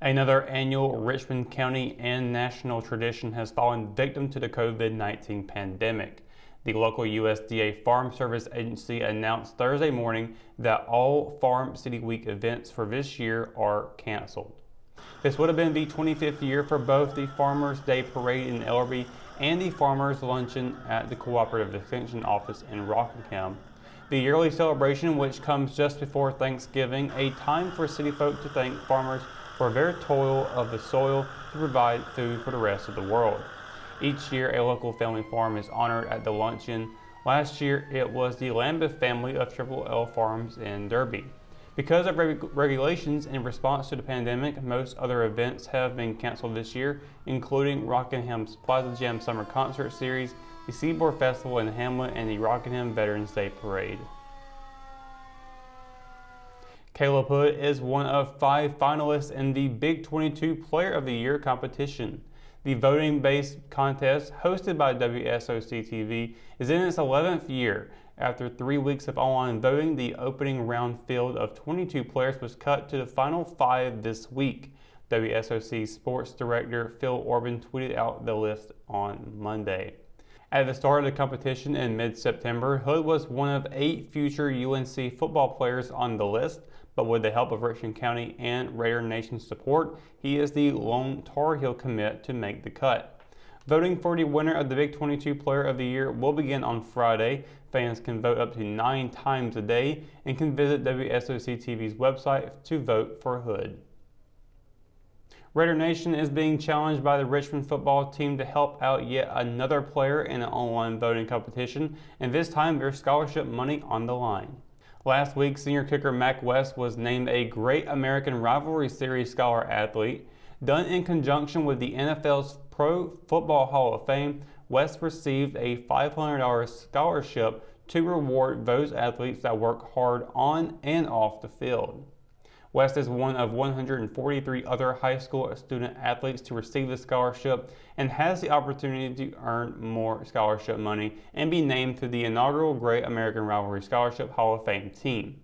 Another annual Richmond County and national tradition has fallen victim to the COVID-19 pandemic. The local USDA Farm Service Agency announced Thursday morning that all Farm-City Week events for this year are canceled. This would have been the 25th year for both the Farmers' Day Parade in Ellerbe and the Farmers' Luncheon at the Cooperative Extension Office in Rockingham. The yearly celebration, which comes just before Thanksgiving, a time for city folk to thank farmers for their toil of the soil to provide food for the rest of the world. Each year, a local family farm is honored at the luncheon. Last year, it was the Lambeth family of Triple L Farms in Derby. Because of regulations in response to the pandemic, most other events have been canceled this year, including Rockingham's Plaza Jam Summer Concert Series, the Seaboard Festival in Hamlet, and the Rockingham Veterans Day Parade. Caleb Hood is one of 5 finalists in the Big 22 Player of the Year competition. The voting-based contest, hosted by WSOC-TV, is in its 11th year. After 3 weeks of online voting, the opening round field of 22 players was cut to the final 5 this week. WSOC Sports Director Phil Orban tweeted out the list on Monday. At the start of the competition in mid-September, Hood was one of 8 future UNC football players on the list, but with the help of Richmond County and Raider Nation support, he is the lone Tar Heel commit to make the cut. Voting for the winner of the Big 22 Player of the Year will begin on Friday. Fans can vote up to 9 times a day and can visit WSOC-TV's website to vote for Hood. Raider Nation is being challenged by the Richmond football team to help out yet another player in an online voting competition, and this time there's scholarship money on the line. Last week, senior kicker Mac West was named a Great American Rivalry Series Scholar Athlete. Done in conjunction with the NFL's Pro Football Hall of Fame, West received a $500 scholarship to reward those athletes that work hard on and off the field. West is one of 143 other high school student athletes to receive the scholarship and has the opportunity to earn more scholarship money and be named to the inaugural Great American Rivalry Scholarship Hall of Fame team.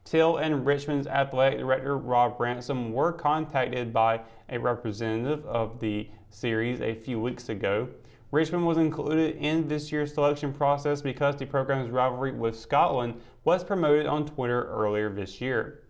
Till and Richmond's athletic director Rob Ransom were contacted by a representative of the series a few weeks ago. Richmond was included in this year's selection process because the program's rivalry with Scotland was promoted on Twitter earlier this year.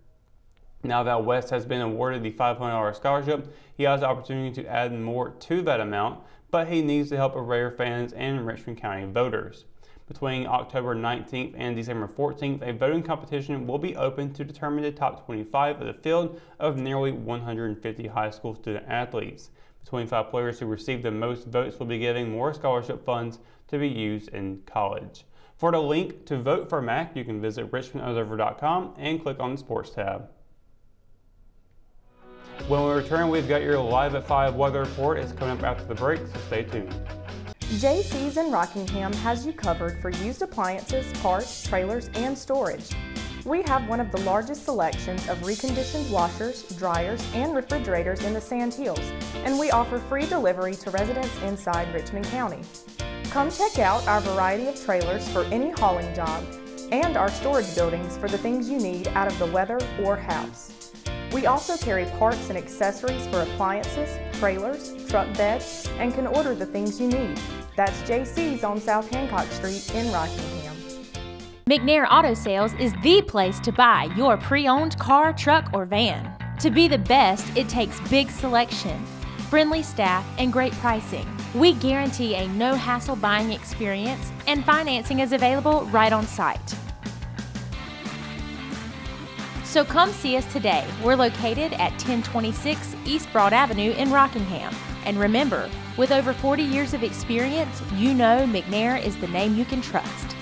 Now that West has been awarded the $500 scholarship, he has the opportunity to add more to that amount, but he needs the help of Raider fans and Richmond County voters. Between October 19th and December 14th, a voting competition will be open to determine the top 25 of the field of nearly 150 high school student athletes. The 25 players who receive the most votes will be given more scholarship funds to be used in college. For the link to vote for Mac, you can visit richmondobserver.com and click on the Sports tab. When we return, we've got your Live at 5 weather report. It's coming up after the break, so stay tuned. JC's in Rockingham has you covered for used appliances, parts, trailers, and storage. We have one of the largest selections of reconditioned washers, dryers, and refrigerators in the Sand Hills, and we offer free delivery to residents inside Richmond County. Come check out our variety of trailers for any hauling job and our storage buildings for the things you need out of the weather or house. We also carry parts and accessories for appliances, trailers, truck beds, and can order the things you need. That's JC's on South Hancock Street in Rockingham. McNair Auto Sales is the place to buy your pre-owned car, truck, or van. To be the best, it takes big selection, friendly staff, and great pricing. We guarantee a no-hassle buying experience, and financing is available right on site. So come see us today. We're located at 1026 East Broad Avenue in Rockingham. And remember, with over 40 years of experience, you know McNair is the name you can trust.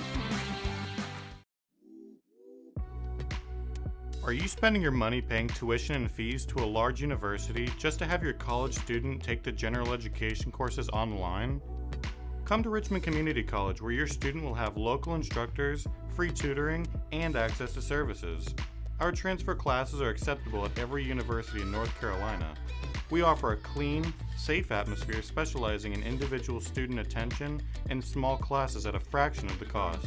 Are you spending your money paying tuition and fees to a large university just to have your college student take the general education courses online? Come to Richmond Community College, where your student will have local instructors, free tutoring, and access to services. Our transfer classes are acceptable at every university in North Carolina. We offer a clean, safe atmosphere specializing in individual student attention and small classes at a fraction of the cost.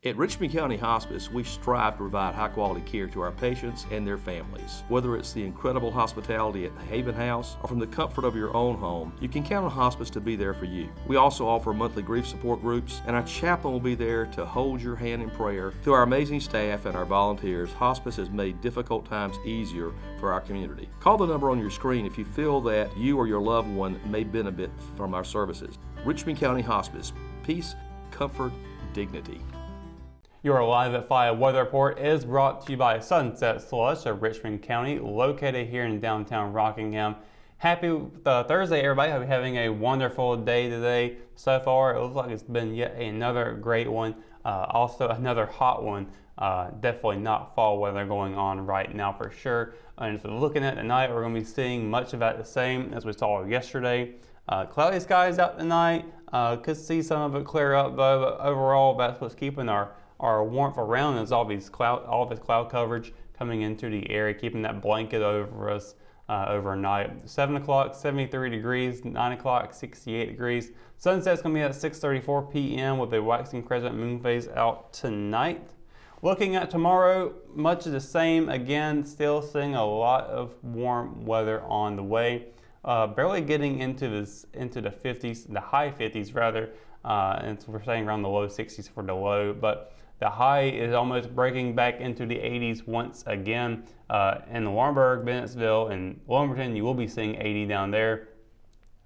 At Richmond County Hospice, we strive to provide high-quality care to our patients and their families. Whether it's the incredible hospitality at the Haven House or from the comfort of your own home, you can count on hospice to be there for you. We also offer monthly grief support groups, and our chaplain will be there to hold your hand in prayer. Through our amazing staff and our volunteers, hospice has made difficult times easier for our community. Call the number on your screen if you feel that you or your loved one may benefit from our services. Richmond County Hospice. Peace, comfort, dignity. Your Live at 5 weather report is brought to you by Sunset Slush of Richmond County, located here in downtown Rockingham. Happy Thursday, everybody. Hope you're having a wonderful day today. So far, it looks like it's been yet another great one. Also, another hot one. Definitely not fall weather going on right now for sure. And if we're looking at tonight, we're going to be seeing much of that the same as we saw yesterday. Cloudy skies out tonight. Could see some of it clear up though, but overall, that's what's keeping our warmth around is all this cloud coverage coming into the area, keeping that blanket over us overnight. 7 o'clock, 73 degrees, 9 o'clock, 68 degrees. Sunset's going to be at 6:34 p.m. with a waxing crescent moon phase out tonight. Looking at tomorrow, much of the same. Again, still seeing a lot of warm weather on the way. Barely getting into the 50s, the high 50s rather, and so we're saying around the low 60s for the low, but the high is almost breaking back into the 80s once again. In Warrenburg, Bennettsville, and Wilmington, you will be seeing 80 down there.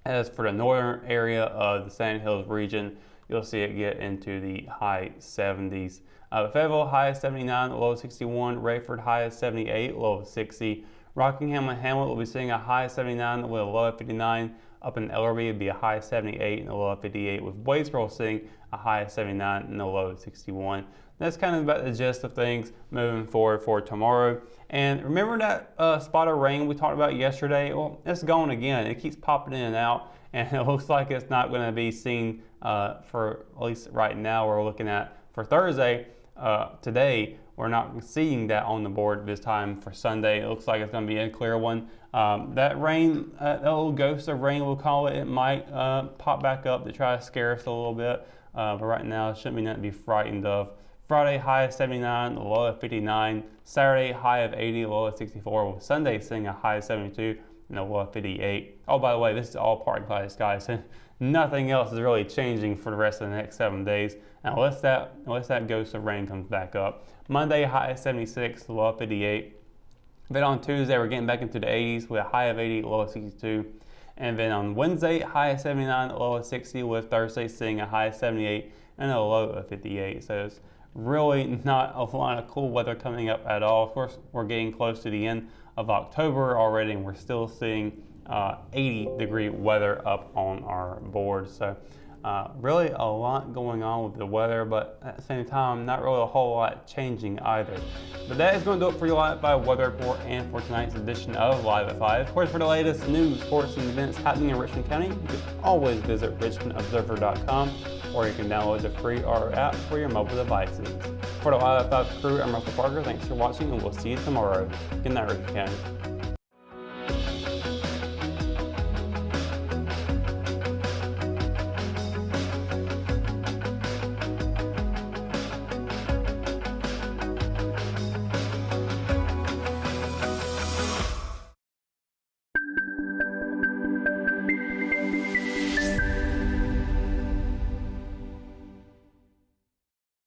As for the northern area of the Sand Hills region, you'll see it get into the high 70s. Fayetteville, high of 79, low of 61. Rayford, high of 78, low of 60. Rockingham and Hamlet will be seeing a high of 79 with a low of 59. Up in Ellerby, it'd be a high of 78 and a low of 58, with Wadesboro seeing a high of 79 and a low of 61. That's kind of about the gist of things moving forward for tomorrow. And remember that spot of rain we talked about yesterday? Well, it's gone again. It keeps popping in and out, and it looks like it's not going to be seen for at least right now. We're looking at for Thursday. Today, we're not seeing that on the board this time for Sunday. It looks like it's going to be a clear one. That rain, that little ghost of rain, we'll call it, it might pop back up to try to scare us a little bit. But right now, it shouldn't be nothing to be frightened of. Friday, high of 79, low of 59. Saturday, high of 80, low of 64. With Sunday, seeing a high of 72 and a low of 58. Oh, by the way, this is all partly cloudy skies. So nothing else is really changing for the rest of the next 7 days, unless that ghost of rain comes back up. Monday, high of 76, low of 58. Then on Tuesday, we're getting back into the 80s with a high of 80, low of 62. And then on Wednesday, high of 79, low of 60, with Thursday seeing a high of 78 and a low of 58. So it's really not a lot of cool weather coming up at all. Of course, we're getting close to the end of October already, and we're still seeing 80-degree weather up on our board. So really a lot going on with the weather, but at the same time, not really a whole lot changing either. But that is going to do it for your Live at 5 weather report and for tonight's edition of Live at 5. Of course, for the latest news, sports, and events happening in Richmond County, you can always visit richmondobserver.com, or you can download the free RO app for your mobile devices. For the Live at 5 crew, I'm Russell Parker. Thanks for watching, and we'll see you tomorrow. Good night, Richmond County.